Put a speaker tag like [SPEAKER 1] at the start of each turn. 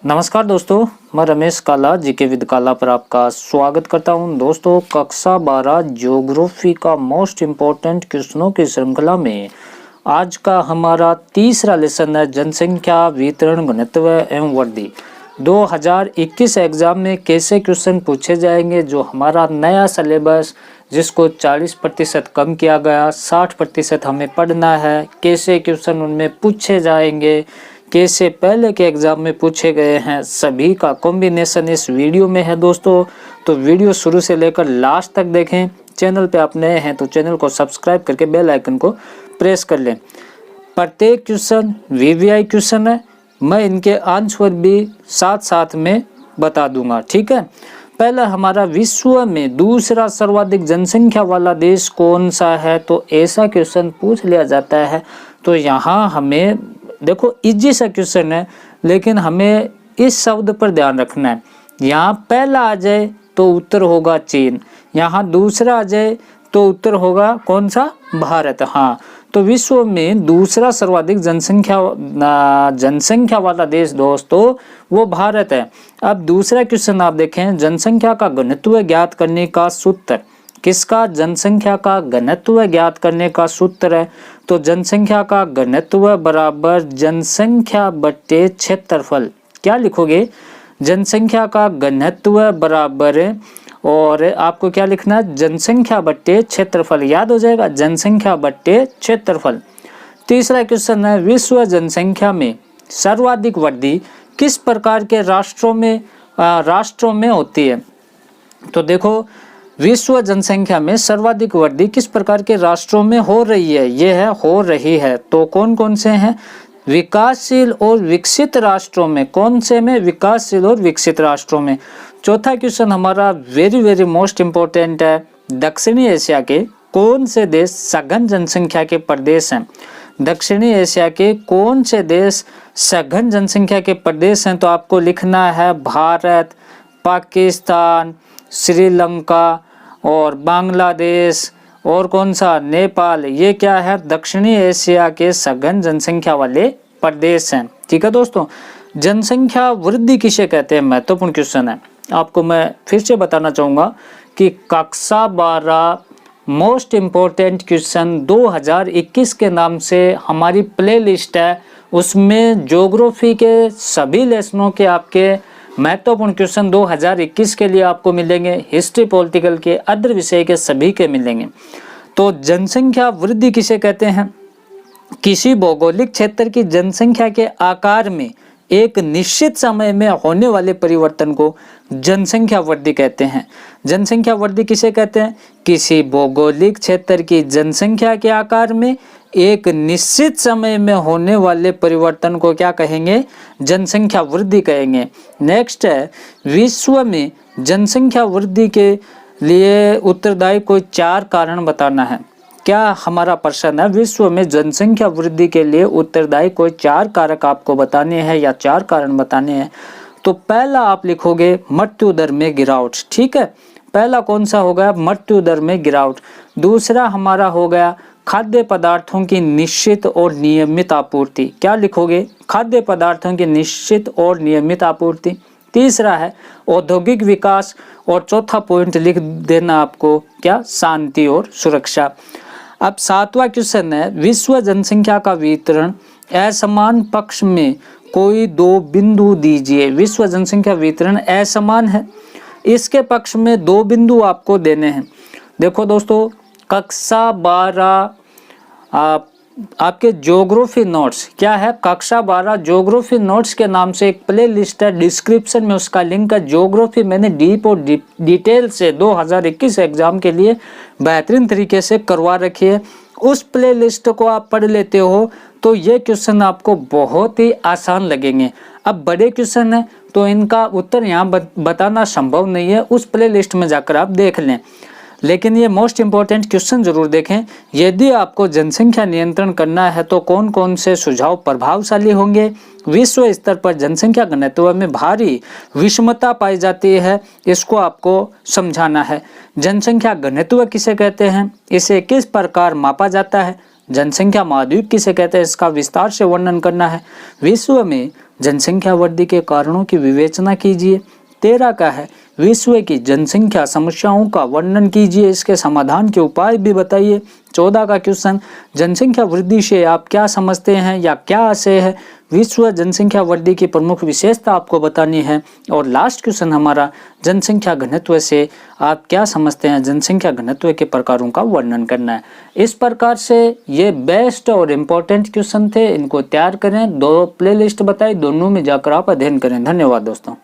[SPEAKER 1] नमस्कार दोस्तों, मैं रमेश काला जीके विद काला पर आपका स्वागत करता हूं। दोस्तों, कक्षा 12 ज्योग्राफी का मोस्ट इम्पोर्टेंट क्वेश्चनों की श्रृंखला में आज का हमारा तीसरा लेसन है जनसंख्या वितरण घनत्व एवं वृद्धि। 2021 एग्जाम में कैसे क्वेश्चन पूछे जाएंगे, जो हमारा नया सिलेबस जिसको 40% कम किया गया, 60% हमें पढ़ना है, कैसे क्वेश्चन उनमें पूछे जाएंगे, कैसे पहले के एग्जाम में पूछे गए हैं, सभी का कॉम्बिनेशन इस वीडियो में है दोस्तों। तो वीडियो शुरू से लेकर लास्ट तक देखें। चैनल पे आप नए हैं तो चैनल को सब्सक्राइब करके बेल आइकन को प्रेस कर लें। प्रत्येक क्वेश्चन वीवीआई क्वेश्चन है, मैं इनके आंसर भी साथ साथ में बता दूंगा, ठीक है। पहला हमारा विश्व में दूसरा सर्वाधिक जनसंख्या वाला देश कौन सा है, तो ऐसा क्वेश्चन पूछ लिया जाता है। तो यहाँ हमें देखो इजी सा क्वेश्चन है, लेकिन हमें इस शब्द पर ध्यान रखना है। यहाँ पहला आ जाए तो उत्तर होगा चीन, यहाँ दूसरा आ जाए तो उत्तर होगा कौन सा, भारत। हाँ, तो विश्व में दूसरा सर्वाधिक जनसंख्या वाला देश दोस्तों वो भारत है। अब दूसरा क्वेश्चन आप देखें, जनसंख्या का घनत्व ज्ञात करने का सूत्र किसका, जनसंख्या का घनत्व ज्ञात करने का सूत्र है। तो जनसंख्या का घनत्व बराबर जनसंख्या बट्टे क्षेत्रफल। क्या लिखोगे, जनसंख्या का घनत्व बराबर, और आपको क्या लिखना है, जनसंख्या बट्टे क्षेत्रफल। याद हो जाएगा, जनसंख्या बट्टे क्षेत्रफल। तीसरा क्वेश्चन है, विश्व जनसंख्या में सर्वाधिक वृद्धि किस प्रकार के राष्ट्रों में होती है। तो देखो, विश्व जनसंख्या में सर्वाधिक वृद्धि किस प्रकार के राष्ट्रों में हो रही है, ये है हो रही है। तो कौन कौन से हैं, विकासशील और विकसित राष्ट्रों में। कौन से में, विकासशील और विकसित राष्ट्रों में। चौथा क्वेश्चन हमारा वेरी मोस्ट इम्पोर्टेंट है, दक्षिणी एशिया के कौन से देश सघन जनसंख्या के प्रदेश हैं। दक्षिणी एशिया के कौन से देश सघन जनसंख्या के प्रदेश हैं। तो आपको लिखना है भारत, पाकिस्तान, श्रीलंका और बांग्लादेश, और कौन सा, नेपाल। ये क्या है, दक्षिणी एशिया के सघन जनसंख्या वाले प्रदेश हैं, ठीक है दोस्तों। जनसंख्या वृद्धि किसे कहते हैं, महत्वपूर्ण क्वेश्चन है। आपको मैं फिर से बताना चाहूँगा कि कक्षा 12 मोस्ट इम्पोर्टेंट क्वेश्चन 2021 के नाम से हमारी प्लेलिस्ट है, उसमें ज्योग्राफी के सभी लेसनों के आपके महत्वपूर्ण क्वेश्चन 2021 के लिए आपको मिलेंगे, हिस्ट्री पॉलिटिकल के अदर विषय के सभी के मिलेंगे। तो जनसंख्या वृद्धि किसे कहते हैं, किसी भौगोलिक क्षेत्र की जनसंख्या के आकार में एक निश्चित समय में होने वाले परिवर्तन को जनसंख्या वृद्धि कहते हैं। जनसंख्या वृद्धि किसे कहते हैं, किसी भौगोलिक क्षेत्र की जनसंख्या के आकार में एक निश्चित समय में होने वाले परिवर्तन को क्या कहेंगे, जनसंख्या वृद्धि कहेंगे। नेक्स्ट है, विश्व में जनसंख्या वृद्धि के लिए उत्तरदायी कोई 4 कारण बताना है। क्या हमारा प्रश्न है, विश्व में जनसंख्या वृद्धि के लिए उत्तरदायी कोई 4 कारक आपको बताने हैं या 4 कारण बताने हैं। तो पहला आप लिखोगे मृत्यु दर में गिरावट, ठीक है। पहला कौन सा हो गया, मृत्यु दर में गिरावट। दूसरा हमारा हो गया खाद्य पदार्थों की निश्चित और नियमित आपूर्ति। क्या लिखोगे, खाद्य पदार्थों की निश्चित और नियमित आपूर्ति। तीसरा है औद्योगिक विकास, और चौथा पॉइंट लिख देना आपको, क्या, शांति और सुरक्षा। अब 7वां क्वेश्चन है, विश्व जनसंख्या का वितरण असमान पक्ष में कोई 2 बिंदु दीजिए। विश्व जनसंख्या वितरण असमान है, इसके पक्ष में 2 बिंदु आपको देने हैं। देखो दोस्तों, कक्षा 12 आपके ज्योग्राफी नोट्स, क्या है, कक्षा 12 ज्योग्राफी नोट्स के नाम से एक प्ले लिस्ट है, डिस्क्रिप्शन में उसका लिंक है। ज्योग्राफी मैंने डीप और डिटेल से 2021 एग्जाम के लिए बेहतरीन तरीके से करवा रखी है। उस प्ले लिस्ट को आप पढ़ लेते हो तो ये क्वेश्चन आपको बहुत ही आसान लगेंगे। अब बड़े क्वेश्चन है तो इनका उत्तर यहाँ बताना संभव नहीं है, उस प्ले लिस्ट में जाकर आप देख लें। लेकिन ये मोस्ट इम्पॉर्टेंट क्वेश्चन जरूर देखें। यदि आपको जनसंख्या नियंत्रण करना है तो कौन कौन से सुझाव प्रभावशाली होंगे, विश्व स्तर पर जनसंख्या घनत्व में भारी विषमता पाई जाती है, इसको आपको समझाना है। जनसंख्या घनत्व किसे कहते हैं, इसे किस प्रकार मापा जाता है, जनसंख्या महाद्वीप किसे कहते हैं, इसका विस्तार से वर्णन करना है। विश्व में जनसंख्या वृद्धि के कारणों की विवेचना कीजिए। 13 का है विश्व की जनसंख्या समस्याओं का वर्णन कीजिए, इसके समाधान के उपाय भी बताइए। 14 का क्वेश्चन, जनसंख्या वृद्धि से आप क्या समझते हैं या क्या आशय है। विश्व जनसंख्या वृद्धि की प्रमुख विशेषता आपको बतानी है। और लास्ट क्वेश्चन हमारा, जनसंख्या घनत्व से आप क्या समझते हैं, जनसंख्या घनत्व के प्रकारों का वर्णन करना है। इस प्रकार से ये बेस्ट और इम्पोर्टेंट क्वेश्चन थे, इनको तैयार करें। 2 प्लेलिस्ट बताई, दोनों में जाकर आप अध्ययन करें। धन्यवाद दोस्तों।